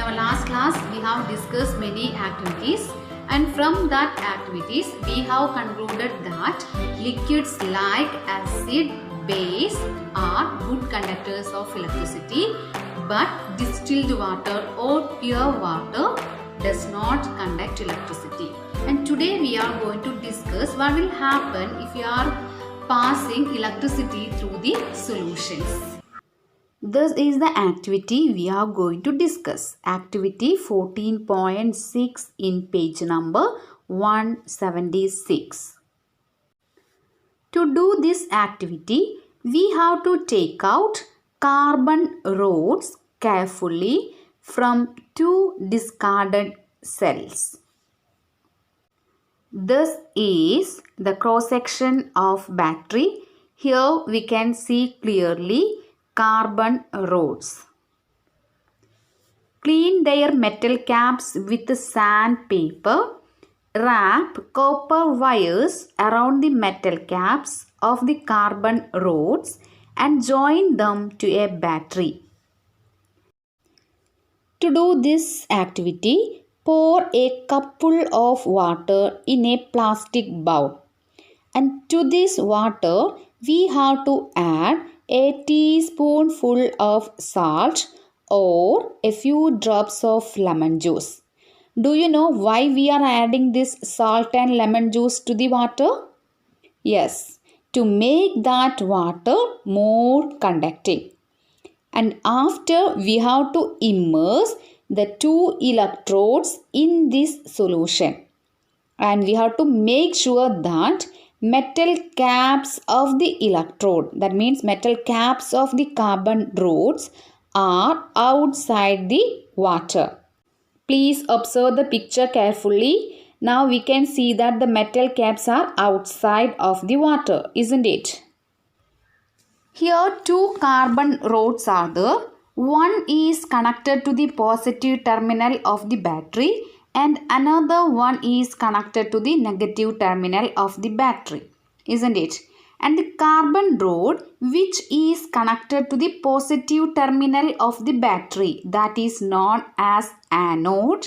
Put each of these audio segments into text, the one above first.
our last class we have discussed many activities, and from that activities we have concluded that liquids like acid, base are good conductors of electricity, but distilled water or pure water does not conduct electricity. And today we are going to discuss what will happen if you are passing electricity through the solutions. This is the activity we are going to discuss. Activity 14.6 in page number 176. To do this activity, we have to take out carbon rods carefully from two discarded cells. This is the cross section of battery. Here we can see clearly carbon rods. Clean their metal caps with sandpaper. Wrap copper wires around the metal caps of the carbon rods and join them to a battery. To do this activity, pour a cupful of water in a plastic bowl. And to this water, we have to add a teaspoonful of salt or a few drops of lemon juice. Do you know why we are adding this salt and lemon juice to the water? Yes, to make that water more conducting. And after we have to immerse the two electrodes in this solution. And we have to make sure that metal caps of the electrode, that means metal caps of the carbon rods, are outside the water. Please observe the picture carefully. Now we can see that the metal caps are outside of the water, isn't it? Here two carbon rods are there. One is connected to the positive terminal of the battery and another one is connected to the negative terminal of the battery, isn't it? And the carbon rod which is connected to the positive terminal of the battery, that is known as anode,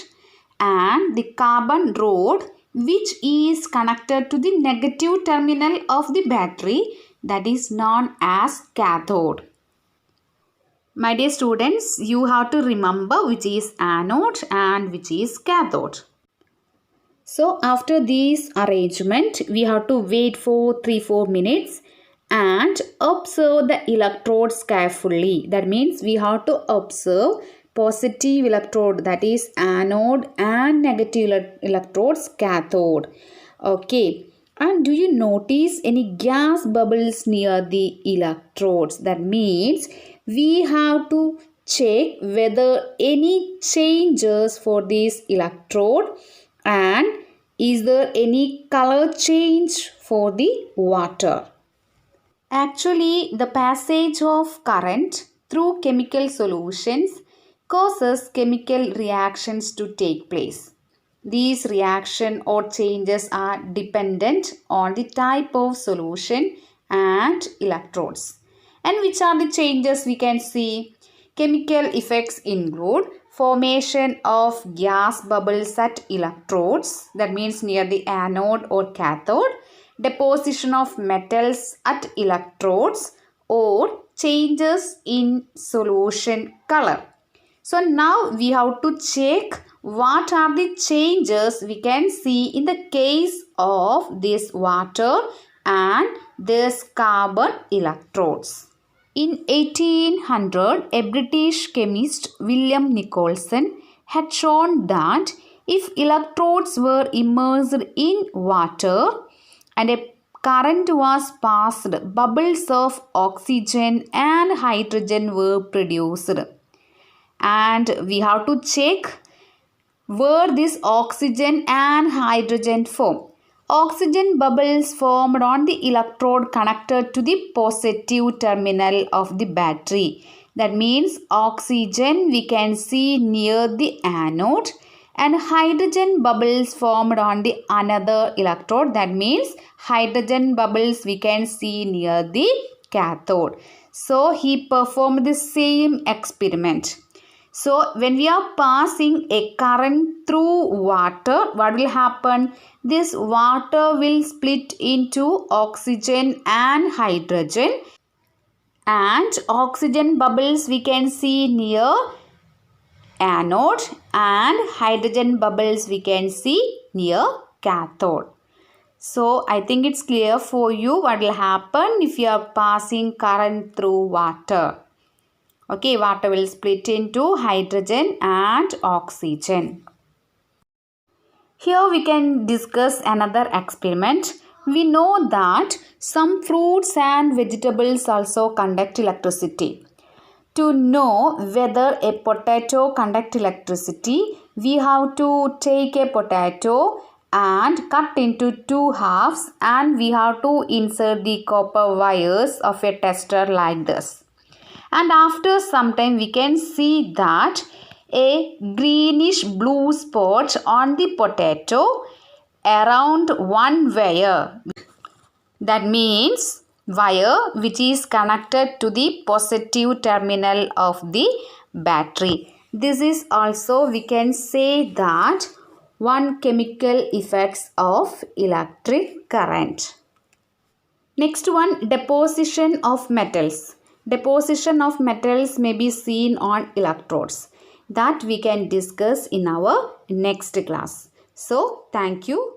and the carbon rod which is connected to the negative terminal of the battery, that is known as cathode. My dear students, you have to remember which is anode and which is cathode. So after this arrangement, we have to wait for 3-4 minutes and observe the electrodes carefully. That means we have to observe positive electrode, that is anode, and negative electrodes, cathode. Okay. And do you notice any gas bubbles near the electrodes? That means we have to check whether any changes for this electrode and is there any color change for the water. Actually, the passage of current through chemical solutions causes chemical reactions to take place. These reactions or changes are dependent on the type of solution and electrodes. And which are the changes we can see? Chemical effects include formation of gas bubbles at electrodes, that means near the anode or cathode, deposition of metals at electrodes, or changes in solution color. So now we have to check what are the changes we can see in the case of this water and this carbon electrodes. In 1800, a British chemist, William Nicholson, had shown that if electrodes were immersed in water and a current was passed, bubbles of oxygen and hydrogen were produced. And we have to check where this oxygen and hydrogen form. Oxygen bubbles formed on the electrode connected to the positive terminal of the battery. That means oxygen we can see near the anode and hydrogen bubbles formed on the another electrode. That means hydrogen bubbles we can see near the cathode. So he performed the same experiment. So when we are passing a current through water, what will happen? This water will split into oxygen and hydrogen, and oxygen bubbles we can see near anode and hydrogen bubbles we can see near cathode. So I think it's clear for you what will happen if you are passing current through water. Okay, water will split into hydrogen and oxygen. Here we can discuss another experiment. We know that some fruits and vegetables also conduct electricity. To know whether a potato conducts electricity, we have to take a potato and cut into two halves, and we have to insert the copper wires of a tester like this. And after some time we can see that a greenish blue spot on the potato around one wire. That means wire which is connected to the positive terminal of the battery. This is also we can say that one chemical effects of electric current. Next one, deposition of metals. Deposition of metals may be seen on electrodes. That we can discuss in our next class. So, thank you.